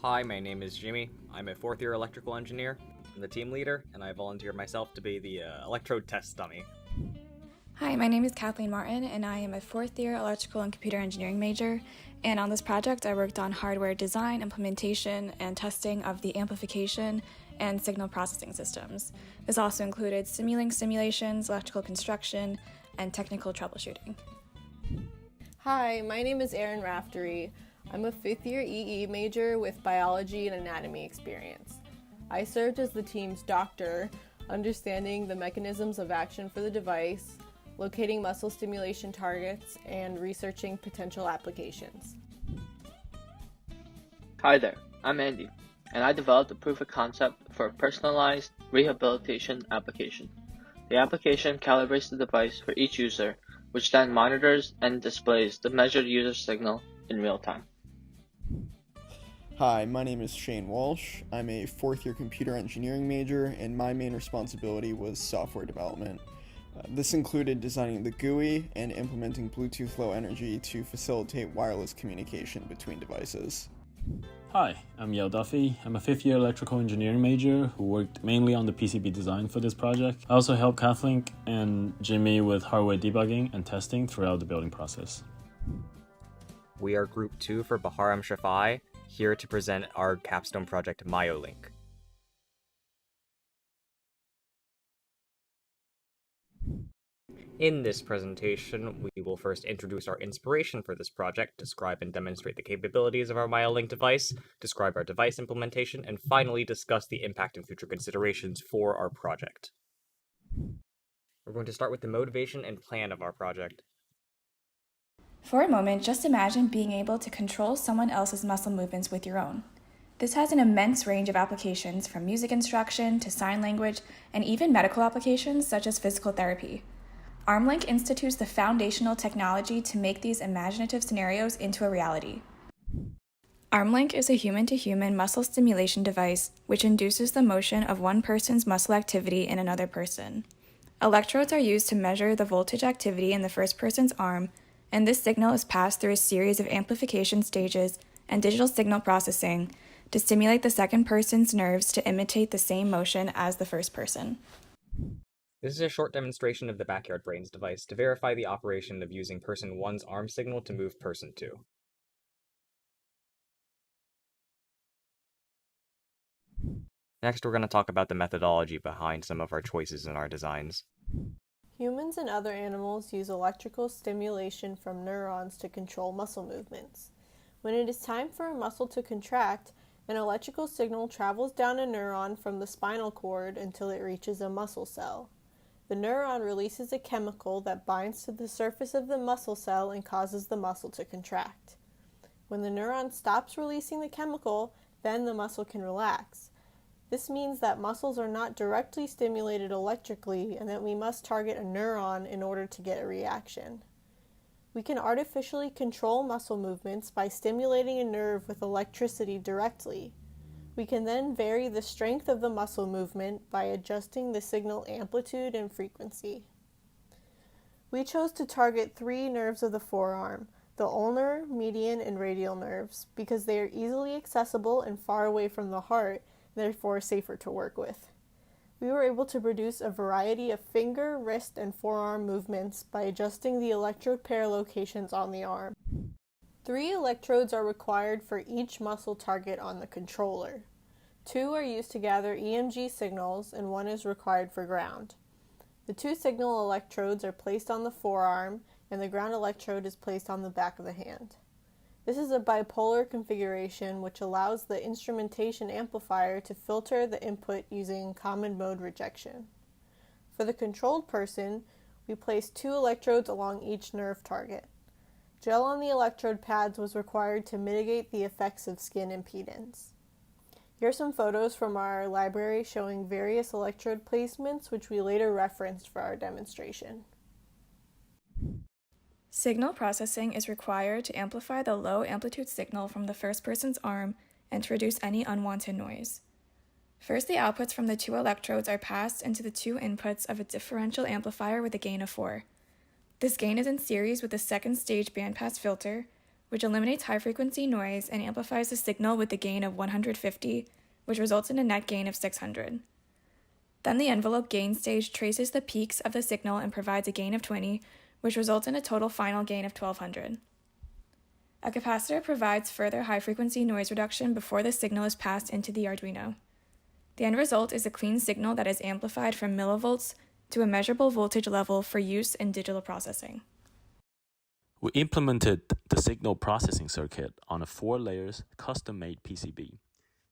Hi, my name is Jimmy. I'm a fourth year electrical engineer. I'm the team leader, and I volunteered myself to be the electrode test dummy. Hi, my name is Kathleen Martin, and I am a fourth year electrical and computer engineering major. And on this project, I worked on hardware design, implementation, and testing of the amplification and signal processing systems. This also included Simulink simulations, electrical construction, and technical troubleshooting. Hi, my name is Erin Raftery. I'm a fifth year EE major with biology and anatomy experience. I served as the team's doctor, understanding the mechanisms of action for the device, locating muscle stimulation targets, and researching potential applications. Hi there, I'm Andy, and I developed a proof of concept for a personalized rehabilitation application. The application calibrates the device for each user, which then monitors and displays the measured user signal in real time. Hi, my name is Shane Walsh. I'm a fourth year computer engineering major, and my main responsibility was software development. This included designing the GUI and implementing Bluetooth Low Energy to facilitate wireless communication between devices. Hi, I'm Yale Duffy. I'm a fifth year electrical engineering major who worked mainly on the PCB design for this project. I also helped Kathleen and Jimmy with hardware debugging and testing throughout the building process. We are Group 2 for Baharam Shafai, here to present our Capstone project Myolink. In this presentation, we will first introduce our inspiration for this project, describe and demonstrate the capabilities of our Myolink device, describe our device implementation, and finally discuss the impact and future considerations for our project. We're going to start with the motivation and plan of our project. For a moment, just imagine being able to control someone else's muscle movements with your own. This has an immense range of applications, from music instruction to sign language, and even medical applications such as physical therapy. ArmLink institutes the foundational technology to make these imaginative scenarios into a reality. ArmLink is a human-to-human muscle stimulation device which induces the motion of one person's muscle activity in another person. Electrodes are used to measure the voltage activity in the first person's arm, and this signal is passed through a series of amplification stages and digital signal processing to stimulate the second person's nerves to imitate the same motion as the first person. This is a short demonstration of the Backyard Brains device to verify the operation of using person 1's arm signal to move person 2. Next, we're going to talk about the methodology behind some of our choices in our designs. Humans and other animals use electrical stimulation from neurons to control muscle movements. When it is time for a muscle to contract, an electrical signal travels down a neuron from the spinal cord until it reaches a muscle cell. The neuron releases a chemical that binds to the surface of the muscle cell and causes the muscle to contract. When the neuron stops releasing the chemical, then the muscle can relax. This means that muscles are not directly stimulated electrically and that we must target a neuron in order to get a reaction. We can artificially control muscle movements by stimulating a nerve with electricity directly. We can then vary the strength of the muscle movement by adjusting the signal amplitude and frequency. We chose to target 3 nerves of the forearm, the ulnar, median, and radial nerves, because they are easily accessible and far away from the heart, therefore safer to work with. We were able to produce a variety of finger, wrist, and forearm movements by adjusting the electrode pair locations on the arm. 3 electrodes are required for each muscle target on the controller. 2 are used to gather EMG signals, and 1 is required for ground. The 2 signal electrodes are placed on the forearm, and the ground electrode is placed on the back of the hand. This is a bipolar configuration which allows the instrumentation amplifier to filter the input using common mode rejection. For the controlled person, we placed 2 electrodes along each nerve target. Gel on the electrode pads was required to mitigate the effects of skin impedance. Here are some photos from our library showing various electrode placements which we later referenced for our demonstration. Signal processing is required to amplify the low amplitude signal from the first person's arm and to reduce any unwanted noise. First, the outputs from the 2 electrodes are passed into the 2 inputs of a differential amplifier with a gain of 4. This gain is in series with the second stage bandpass filter, which eliminates high-frequency noise and amplifies the signal with a gain of 150, which results in a net gain of 600. Then the envelope gain stage traces the peaks of the signal and provides a gain of 20, which results in a total final gain of 1200. A capacitor provides further high-frequency noise reduction before the signal is passed into the Arduino. The end result is a clean signal that is amplified from millivolts to a measurable voltage level for use in digital processing. We implemented the signal processing circuit on a 4-layers custom-made PCB.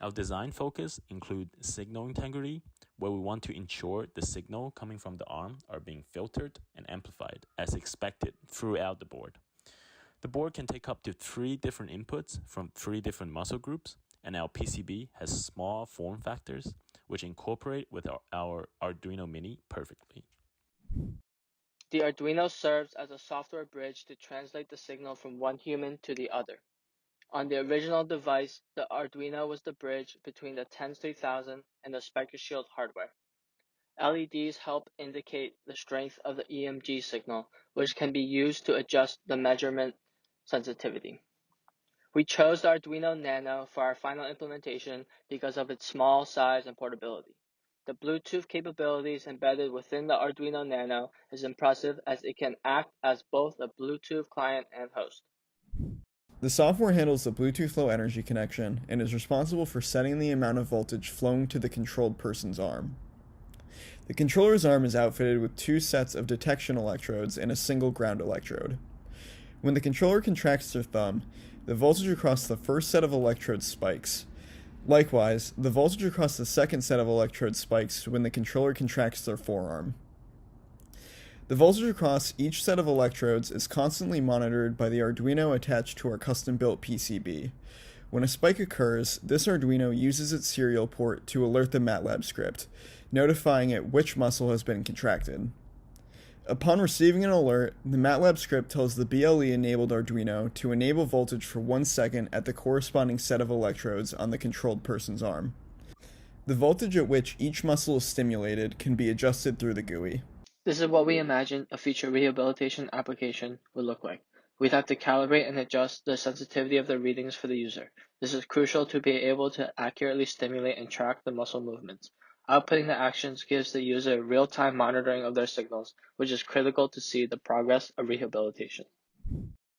Our design focus include signal integrity, where we want to ensure the signal coming from the arm are being filtered and amplified as expected throughout the board. The board can take up to 3 different inputs from 3 different muscle groups, and our PCB has small form factors which incorporate with our Arduino Mini perfectly. The Arduino serves as a software bridge to translate the signal from one human to the other. On the original device, the Arduino was the bridge between the TENS 3000 and the Spiker Shield hardware. LEDs help indicate the strength of the EMG signal, which can be used to adjust the measurement sensitivity. We chose the Arduino Nano for our final implementation because of its small size and portability. The Bluetooth capabilities embedded within the Arduino Nano is impressive as it can act as both a Bluetooth client and host. The software handles the Bluetooth Low Energy connection and is responsible for setting the amount of voltage flowing to the controlled person's arm. The controller's arm is outfitted with 2 sets of detection electrodes and a single ground electrode. When the controller contracts their thumb, the voltage across the first set of electrodes spikes. Likewise, the voltage across the second set of electrodes spikes when the controller contracts their forearm. The voltage across each set of electrodes is constantly monitored by the Arduino attached to our custom-built PCB. When a spike occurs, this Arduino uses its serial port to alert the MATLAB script, notifying it which muscle has been contracted. Upon receiving an alert, the MATLAB script tells the BLE-enabled Arduino to enable voltage for 1 second at the corresponding set of electrodes on the controlled person's arm. The voltage at which each muscle is stimulated can be adjusted through the GUI. This is what we imagine a future rehabilitation application would look like. We'd have to calibrate and adjust the sensitivity of the readings for the user. This is crucial to be able to accurately stimulate and track the muscle movements. Outputting the actions gives the user real-time monitoring of their signals, which is critical to see the progress of rehabilitation.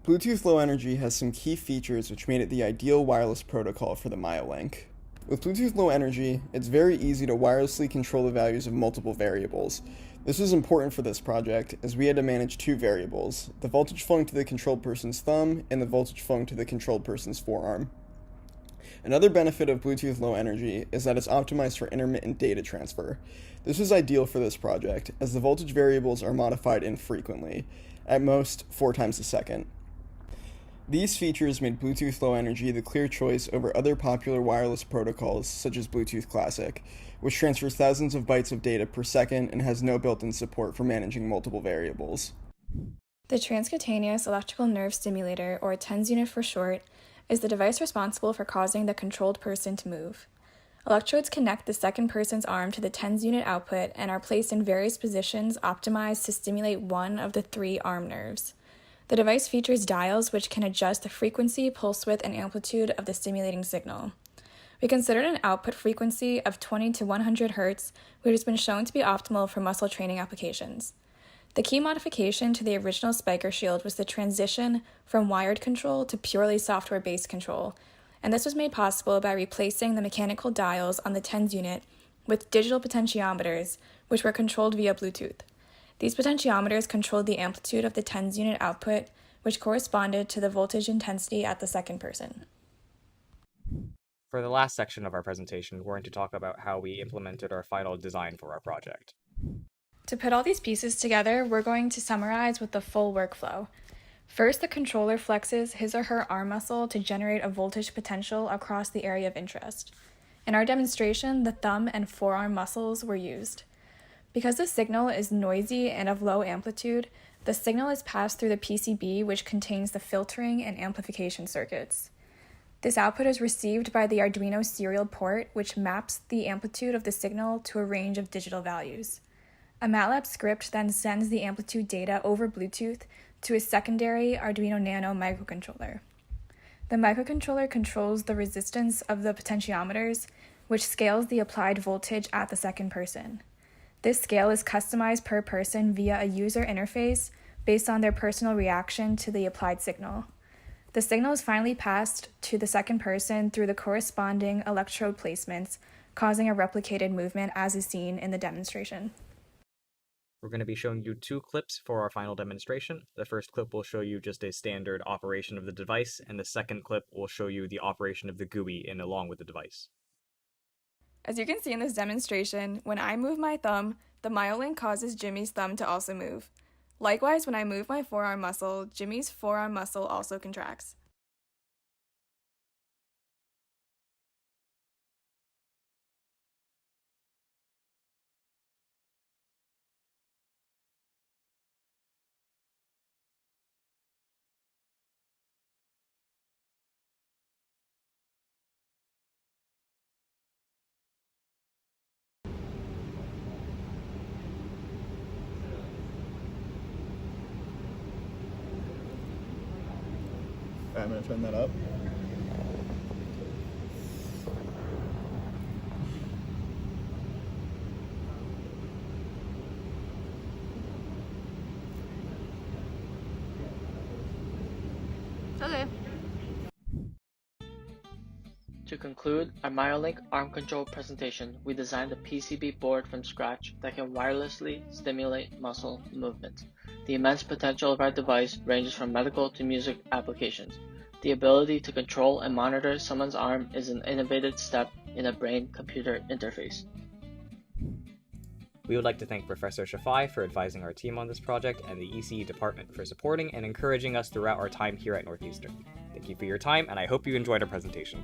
Bluetooth Low Energy has some key features which made it the ideal wireless protocol for the Myolink. With Bluetooth Low Energy, it's very easy to wirelessly control the values of multiple variables. This was important for this project, as we had to manage 2 variables, the voltage flowing to the controlled person's thumb and the voltage flowing to the controlled person's forearm. Another benefit of Bluetooth Low Energy is that it's optimized for intermittent data transfer. This was ideal for this project, as the voltage variables are modified infrequently, at most 4 times a second. These features made Bluetooth Low Energy the clear choice over other popular wireless protocols such as Bluetooth Classic, which transfers thousands of bytes of data per second and has no built-in support for managing multiple variables. The transcutaneous electrical nerve stimulator, or TENS unit for short, is the device responsible for causing the controlled person to move. Electrodes connect the second person's arm to the TENS unit output and are placed in various positions optimized to stimulate one of the 3 arm nerves. The device features dials which can adjust the frequency, pulse width, and amplitude of the stimulating signal. We considered an output frequency of 20 to 100 Hz, which has been shown to be optimal for muscle training applications. The key modification to the original Spiker Shield was the transition from wired control to purely software-based control, and this was made possible by replacing the mechanical dials on the TENS unit with digital potentiometers, which were controlled via Bluetooth. These potentiometers controlled the amplitude of the TENS unit output, which corresponded to the voltage intensity at the second person. For the last section of our presentation, we're going to talk about how we implemented our final design for our project. To put all these pieces together, we're going to summarize with the full workflow. First, the controller flexes his or her arm muscle to generate a voltage potential across the area of interest. In our demonstration, the thumb and forearm muscles were used. Because the signal is noisy and of low amplitude, the signal is passed through the PCB, which contains the filtering and amplification circuits. This output is received by the Arduino serial port, which maps the amplitude of the signal to a range of digital values. A MATLAB script then sends the amplitude data over Bluetooth to a secondary Arduino Nano microcontroller. The microcontroller controls the resistance of the potentiometers, which scales the applied voltage at the second person. This scale is customized per person via a user interface based on their personal reaction to the applied signal. The signal is finally passed to the second person through the corresponding electrode placements, causing a replicated movement as is seen in the demonstration. We're going to be showing you 2 clips for our final demonstration. The first clip will show you just a standard operation of the device, and the second clip will show you the operation of the GUI along with the device. As you can see in this demonstration, when I move my thumb, the Myolink causes Jimmy's thumb to also move. Likewise, when I move my forearm muscle, Jimmy's forearm muscle also contracts. I'm going to turn that up. Okay. To conclude our Myolink arm control presentation, we designed a PCB board from scratch that can wirelessly stimulate muscle movement. The immense potential of our device ranges from medical to music applications. The ability to control and monitor someone's arm is an innovative step in a brain-computer interface. We would like to thank Professor Shafai for advising our team on this project and the ECE department for supporting and encouraging us throughout our time here at Northeastern. Thank you for your time, and I hope you enjoyed our presentation.